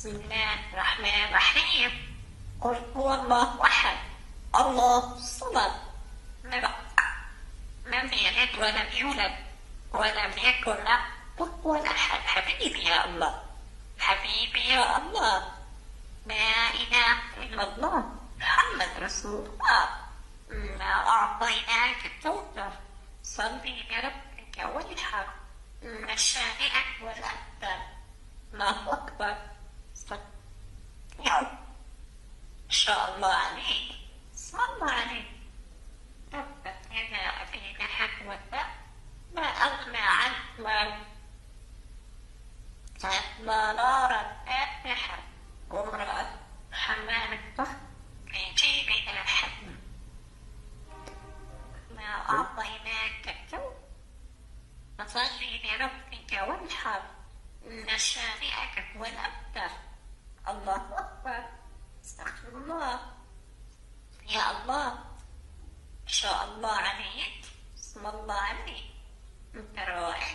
بسم الله الرحمن الرحيم. قل هو الله أحد الله الصمد لم يلد ولم يولد ولم يكن له كفوا أحد. حبيبي يا الله، حبيبي يا الله، لا إله إلا الله محمد رسول الله. إنا أعطيناك الكوثر صل لربك وانحر إن شانئك والأبتر. الله أكبر. ما شاء الله عليك، اسم الله عليك. تبت يدا أبي لهب وتب ما أغنى عنه ماله، سيصلى نارا فاتحة وامرأة حمالة الطهر في جيبها حبل. ما أعطيناك الكوثر فصل لربك وانحر إن شانئك هو الأبتر. الله أكبر. استغفر الله. يا الله، ما شاء الله عليك، اسم الله عليك، أنت رائع.